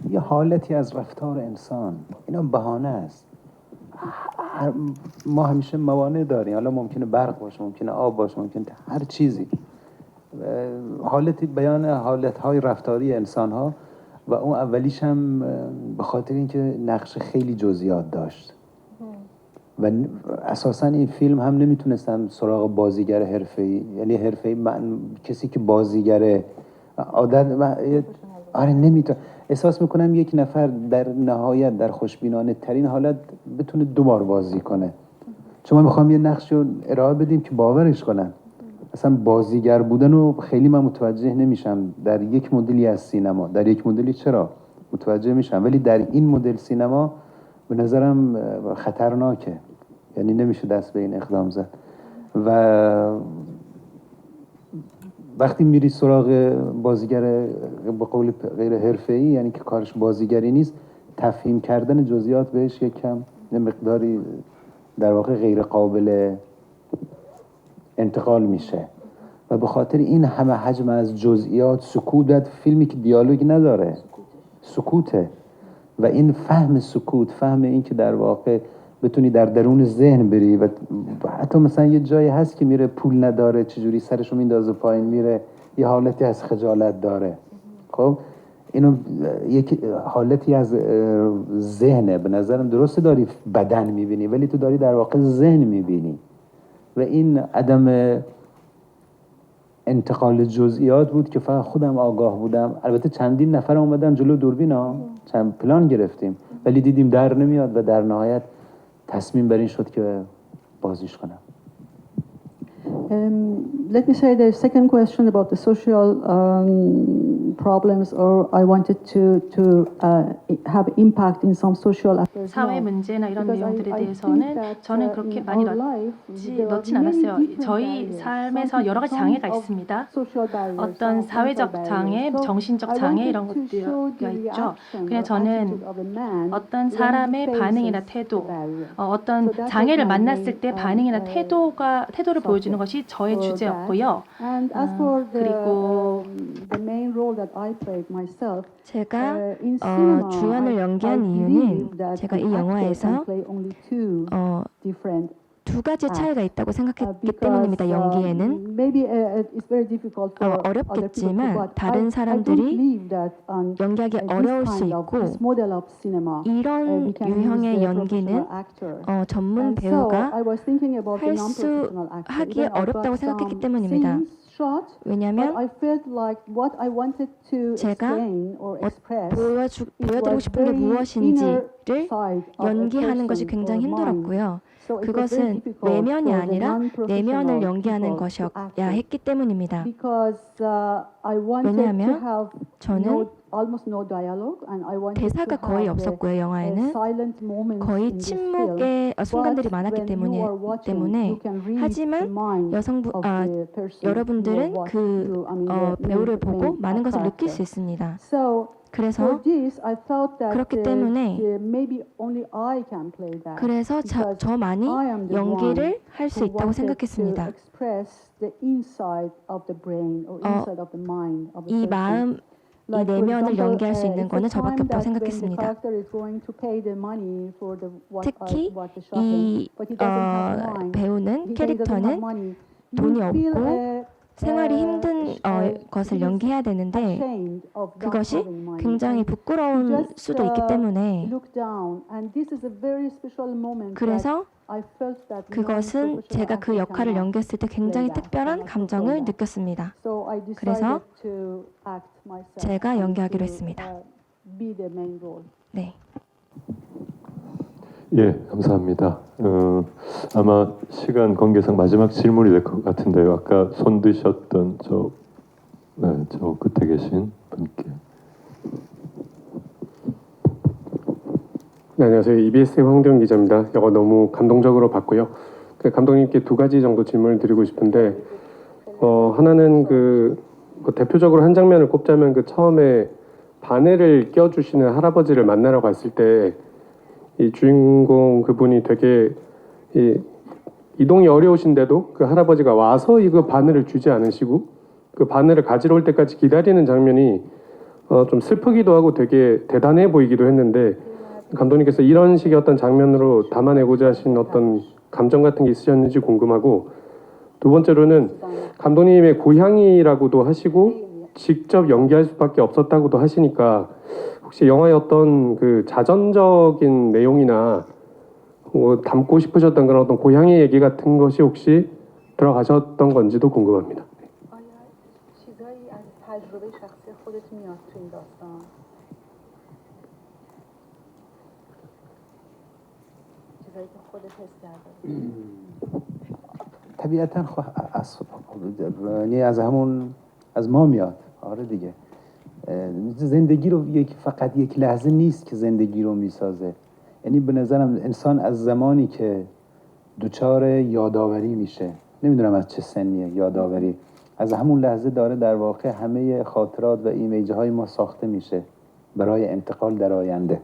یه حالتی از رفتار انسان اینا بهانه است ما همیشه موانع داریم حالا ممکنه برق باشه ممکنه آب باشه ممکنه هر چیزی حالتی بیان حالت‌های رفتاری انسان‌ها و اون اولیش هم به خاطر اینکه نقش خیلی جزئیات داشت و اساسا این فیلم هم نمیتونستن سراغ بازیگر حرفه‌ای یعنی حرفه‌ای کسی که بازیگر آره نمیتونه احساس میکنم یک نفر در نهایت در خوشبینانه ترین حالت بتونه 2 بار بازی کنه چون ما میخوام یه نقش رو ارائه بدیم که باورش کنن اصلا بازیگر بودن رو خیلی من متوجه نمیشم در یک مدلی از سینما در یک مدلی چرا متوجه میشم ولی در این مدل سینما به نظرم خطرناکه یعنی نمیشه دست به این اقدام زد و وقتی میری سراغ بازیگر به قول غیر حرفه‌ای یعنی که کارش بازیگری نیست تفهیم کردن جزئیات بهش یک کم مقداری در واقع غیر قابل انتقال میشه و به خاطر این همه حجم از جزئیات سکوت فیلمی که دیالوگ نداره سکوته و این فهم سکوت فهم این که در واقع بتونی در درون ذهن بری و حتی مثلا یه جایی هست که میره پول نداره چجوری سرشو میندازه پایین میره یه حالتی از خجالت داره خب اینو یک حالتی از ذهنه به نظرم درسته داری بدن میبینی ولی تو داری در واقع ذهن میبینی و این عدم انتقال جزئیات بود که فقط خودم آگاه بودم. البته چندین نفر اومدن جلو دوربین ها، چند پلان گرفتیم ولی دیدیم در نمیاد و در نهایت تصمیم بر این شد که بازیش کنم. Let me say the second question about the social problems, or I wanted to have impact in some social affairs. 사회 문제나 이런 내용들에 대해서는 저는 그렇게 많이 넣진 않았어요. 저희 삶에서 여러 가지 장애가 있습니다. 어떤 사회적 장애, 정신적 장애 이런 것들가 있죠. 그냥 저는 어떤 사람의 반응이나 태도, 어떤 장애를 만났을 때 반응이나 태도를 보여주는 것이 저의 주제였고요. 그리고 제가 주연을 연기한 이유는 제가 이 영화에서 두 가지 차이가 있다고 생각했기 때문입니다. 연기에는 어렵겠지만 다른 사람들이 연기하기 어려울 수 있고 이런 유형의 연기는 전문 배우가 하기에 어렵다고 생각했기 때문입니다. 왜냐하면 제가 보여드리고 싶은 게 무엇인지를 연기하는 것이 굉장히 힘들었고요. 그것은 외면이 아니라 내면을 연기하는 것이어야 했기 때문입니다. 왜냐하면 저는 대사가 거의 없었고요. 영화에는 거의 침묵의 순간들이 많았기 때문에 하지만 여러분들은 그 배우를 보고 많은 것을 느낄 수 있습니다. 그래서 그렇기 때문에 그래서 저만이 연기를 할 수 있다고 생각했습니다. 이 마음, 이 내면을 연기할 수 있는 것은 저밖에 없다고 생각했습니다. 특히 이 배우는 캐릭터는 돈이 없고 생활이 힘든 것을 연기해야 되는데 그것이 굉장히 부끄러울 수도 있기 때문에 그래서 그것은 제가 그 역할을 연기했을 때 굉장히 특별한 감정을 느꼈습니다. 그래서 제가 연기하기로 했습니다. 네. 예, 감사합니다. 아마 시간 관계상 마지막 질문이 될 것 같은데요. 아까 손 드셨던 저 끝에 계신 분께. 네, 안녕하세요. EBS의 황대훈 기자입니다. 영화 너무 감동적으로 봤고요. 감독님께 두 가지 정도 질문을 드리고 싶은데 하나는 대표적으로 한 장면을 꼽자면 처음에 바늘을 껴주시는 할아버지를 만나러 갔을 때 이 주인공 그분이 되게 이동이 어려우신데도 그 할아버지가 와서 이거 바늘을 주지 않으시고 그 바늘을 가지러 올 때까지 기다리는 장면이 좀 슬프기도 하고 되게 대단해 보이기도 했는데 감독님께서 이런 식의 어떤 장면으로 담아내고자 하신 어떤 감정 같은 게 있으셨는지 궁금하고, 두 번째로는 감독님의 고향이라고도 하시고 직접 연기할 수밖에 없었다고도 하시니까 혹시 영화의 어떤 그 자전적인 내용이나 담고 싶으셨던 그런 어떤 고향의 얘기 같은 것이 혹시 들어가셨던 건지도 궁금합니다. طبیعتا یعنی از ما میاد. آره دیگه زندگی رو فقط یک لحظه نیست که زندگی رو میسازه. یعنی به نظرم انسان از زمانی که دچار یادآوری میشه، نمیدونم از چه سنیه یادآوری، از همون لحظه داره در واقع همه خاطرات و ایمیجه های ما ساخته میشه برای انتقال در آینده.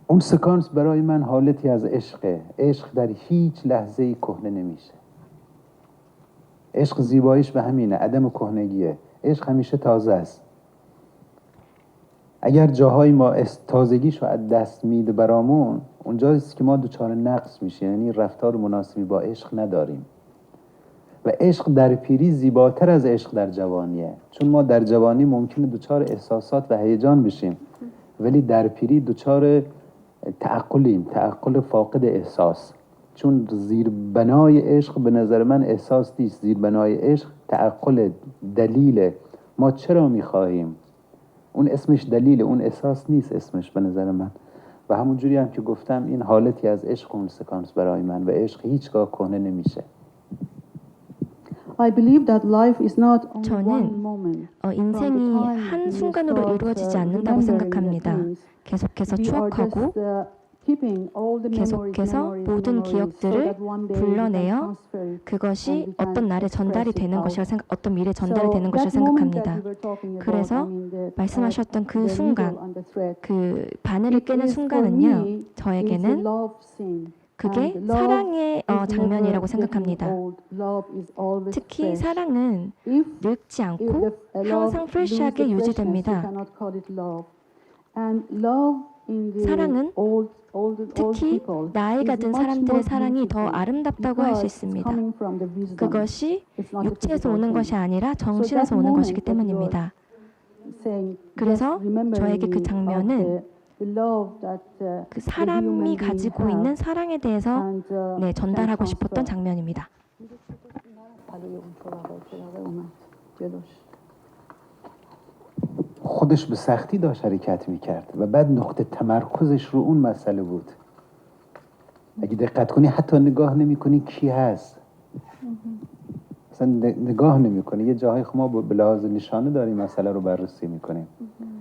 اون سکانس برای من حالتی از عشقه. عشق در هیچ لحظه ای کهنه نمیشه. عشق زیباییش به همینه، عدم کهنگیه. عشق همیشه تازه است. اگر جاهای ما تازگیشو از دست میده برامون، اونجاییست که ما دچار نقص میشه، یعنی رفتار مناسبی با عشق نداریم. و عشق در پیری زیباتر از عشق در جوانیه، چون ما در جوانی ممکنه دچار احساسات و هیجان بشیم، ولی در پیری دچار تعقل فاقد احساس، چون زیربنای عشق به نظر من احساس نیست. زیربنای عشق تعقل دلیله. ما چرا میخواهیم؟ اون اسمش دلیله، اون احساس نیست اسمش به نظر من. و همونجوری هم که گفتم این حالتی از عشق اون سکانس برای من، و عشق هیچگاه کهنه نمیشه. 저는 인생이 한순간으로 이루어지지 않는다고 생각합니다. 계속해서 추억하고 계속해서 모든 기억들을 불러내어 그것이 어떤 날에 전달이 되는 것이라 어떤 미래에 전달이 되는 것이라 생각합니다. 그래서 말씀하셨던 그 순간, 그 바늘을 깨는 순간은요, 저에게는 그게 사랑의 장면이라고 생각합니다. 특히 사랑은 늙지 않고 항상 프레시하게 유지됩니다. 사랑은 특히 나이가 든 사람들의 사랑이 더 아름답다고 할 수 있습니다. 그것이 육체에서 오는 것이 아니라 정신에서 오는 것이기 때문입니다. 그래서 저에게 그 장면은 그 사람이 가지고 있는 사랑에 대해서 전달하고 싶었던 장면입니다. خودش به سختی داشت حرکت میکرد و بعد نقطه تمرکزش رو اون مسئله بود. اگه دقت کنی حتی نگاه نمیکنی کی هست، اصلا نگاه نمیکنی. یه جاهای ما به لحاظ نشانه داریم مسئله رو بررسی میکنیم،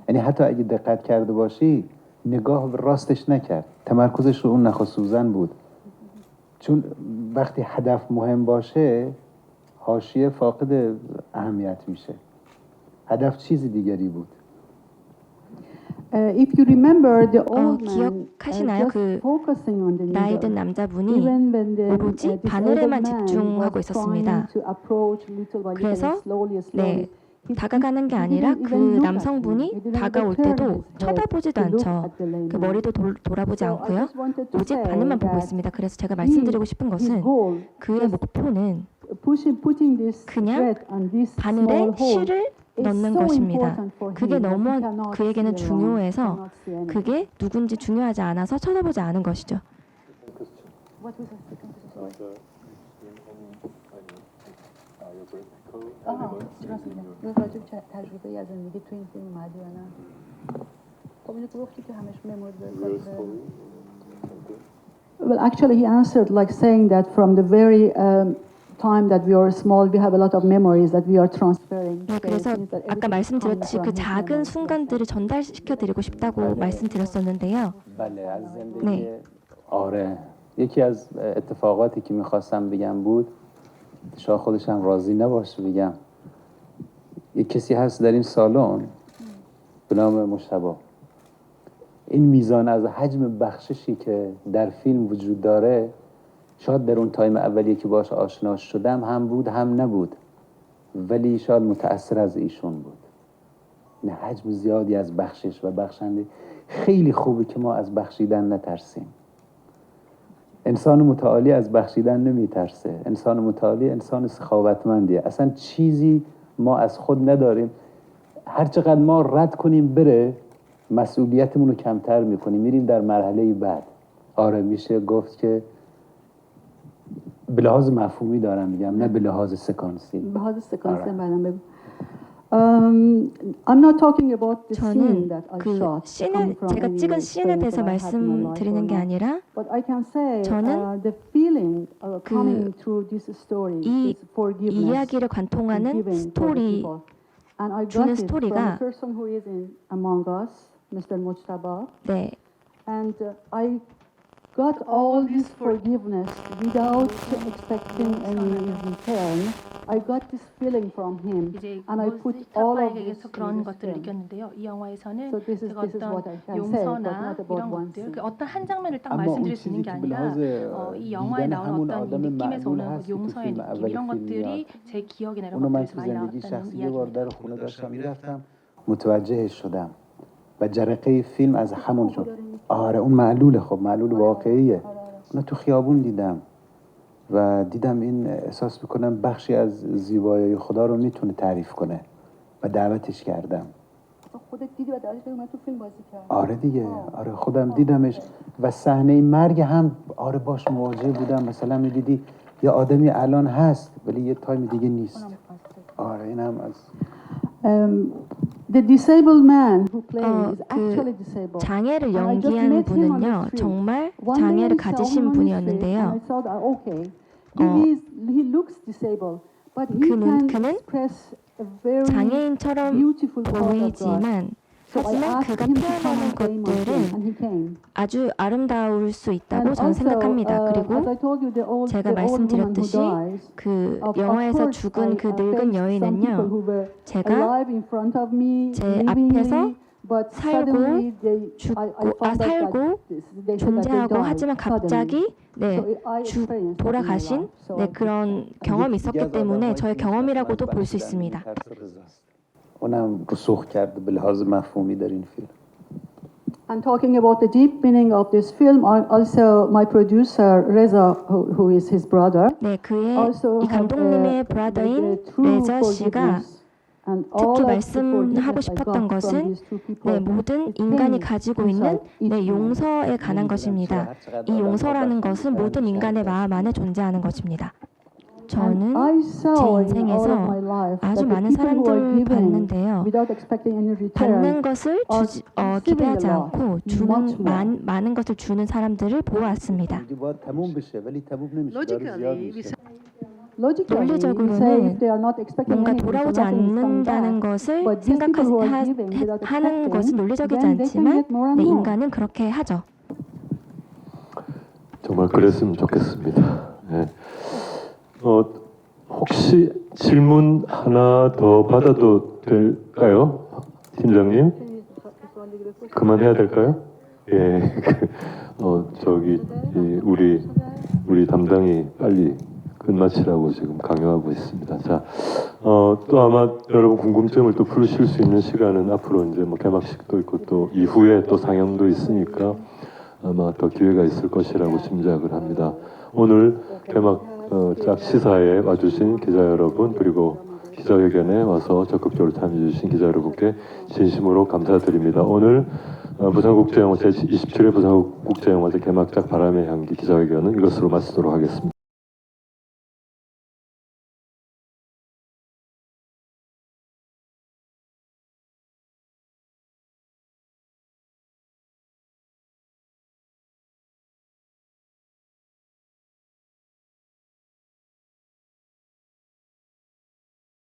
یعنی حتی اگه دقت کرده باشی نگاه راستش نکرد، تمرکزش رو اون نخ و سوزن بود. چون وقتی هدف مهم باشه حاشیه فاقد اهمیت میشه. هدف چیزی دیگری بود. 기억하시나요? 그 나이 든 남자분이 오로지 바늘에만 집중하고 있었습니다. 그래서 다가가는 게 아니라 그 남성분이 다가올 때도 쳐다보지도 않죠. 그 머리도 돌아보지 않고요. 오직 바늘만 보고 있습니다. 그래서 제가 말씀드리고 싶은 것은 그의 목표는 그냥 바늘에 실을 넣는 것입니다. 그게 너무 그에게는 중요해서 그게 누군지 중요하지 않아서 쳐다보지 않은 것이죠. Well, actually, he answered like saying that from the very time that we are small, we have a lot of memories that we are transferring. 그래서 아까 말씀드렸듯이 그 작은 순간들을 전달시켜 드리고 싶다고 말씀드렸었는데요. 네. آره. یکی از اتفاقاتی که میخواستم بگم بود، شاید خودش هم راضی نباشه بگم، یک کسی هست در این سالن به نام مجتبی. این میزان از حجم بخششی که در فیلم وجود داره، شاید در اون تایم اولیه که باش آشنا شدم هم بود هم نبود، ولی شاید متأثر از ایشون بود. این حجم زیادی از بخشش و بخشنده. خیلی خوبه که ما از بخشیدن نترسیم. انسان متعالی از بخشیدن نمیترسه. انسان متعالی انسان سخاوتمندیه. اصلا چیزی ما از خود نداریم. هر چقدر ما رد کنیم بره، مسئولیتمون رو کمتر میکنیم، میریم در مرحله بعد. آره میشه گفت که به لحاظ مفهومی دارم میگم، نه به لحاظ سکانسی. به لحاظ سکانسی بعدم بگو. I'm not talking about the scene that I shot. 제가 찍은 씬에 대해서 말씀드리는 게 아니라 저는 이 이야기를 관통하는 스토리, 주는 스토리가 네. And I got all this forgiveness without expecting any return. I got this feeling from him, and I put all of this 그런 것들을 느꼈는데요. 이 영화에서는 제가 어떤 what I can 용서나 이런 것들, 그 어떤 한 장면을 딱 말씀드릴 수 있는 게 아니라 이 영화에 나오는 어떤 이 느낌에서 오는 용서의 느낌, 이런 것들이 제 기억이나 이런 것들에서 많이 나왔다는 이야기입니다. متوجه شدم و جرقه فیلم از همون شد. آره اون معلوله، خب معلول واقعیه. اون تو خیابون دیدم و دیدم این احساس میکنم بخشی از زیبایی خدا رو میتونه تعریف کنه و دعوتش کردم. خودت دیدی و داشت من تو فیلم بازی کردم. آره دیگه، آره خودم دیدمش و صحنه مرگ هم آره باش مواجه بودم. مثلا میدیدی یه آدمی الان هست ولی یه تایم دیگه نیست. آره این هم از The disabled man who plays 어, is actually disabled. 장애를 And I just 연기한 met him on the 분은요, street. 정말 One day 장애를 I saw him 가지신 on the street and 분이었는데요. I thought, okay, 어, he looks disabled, but he 그는 can express a very 장애인처럼 beautiful thought of God. 보이지만 So I 하지만 asked 그가 him to come 표현하는 and play my film, 것들은 and he came. 아주 아름다울 수 있다고 And 저는 also, 생각합니다. as 그리고 I told you, 제가 the old woman who 말씀드렸듯이 dies, 그 of 영화에서 course, 죽은 그 I 늙은 faced some people 여인은요, who were 제가 alive in front of me, 제 living 앞에서 me, but 살고 suddenly I found out that 살고 they said that they 존재하고 died 하지만 suddenly. 갑자기 네, So I experienced that in my 돌아가신 life. So 네, I- 그런 경험이 있었기 때문에 저의 경험이라고도 볼 수 있습니다. اونم رسوخ کرده به لحاظ مفهومی در این فیلم. And talking about the deep meaning of this film, also my producer Reza, who is his brother, 네, 그의 also 이 have 감독님의 브라더인 레자 씨가 특히 말씀하고 싶었던 것은 네, 모든 인간이 가지고 있는 네, 용서에 관한 것입니다. 이 용서라는 것은 모든 인간의 마음 안에 존재하는 것입니다. 저는 제 인생에서 아주 많은 사람들을 봤는데요. 받는 것을 기대하지 않고 주는 많은 것을 주는 사람들을 보았습니다. 논리적으로는 뭔가 돌아오지 않는다는 것을 생각하는 것은 논리적이지 않지만 네, 인간은 그렇게 하죠. 정말 그랬으면 좋겠습니다. 네. 혹시 질문 하나 더 받아도 될까요, 팀장님? 그만해야 될까요? 예, 저기 우리 담당이 빨리 끝마치라고 지금 강요하고 있습니다. 자, 또 아마 여러분 궁금증을 또 풀으실 수 있는 시간은 앞으로 이제 뭐 개막식도 있고 또 이후에 또 상영도 있으니까 아마 더 기회가 있을 것이라고 짐작을 합니다. 오늘 개막 짝 시사에 와주신 기자 여러분 그리고 기자회견에 와서 적극적으로 참여해주신 기자 여러분께 진심으로 감사드립니다. 오늘 부산국제영화제 제27회 부산국제영화제 개막작 바람의 향기 기자회견은 이것으로 마치도록 하겠습니다.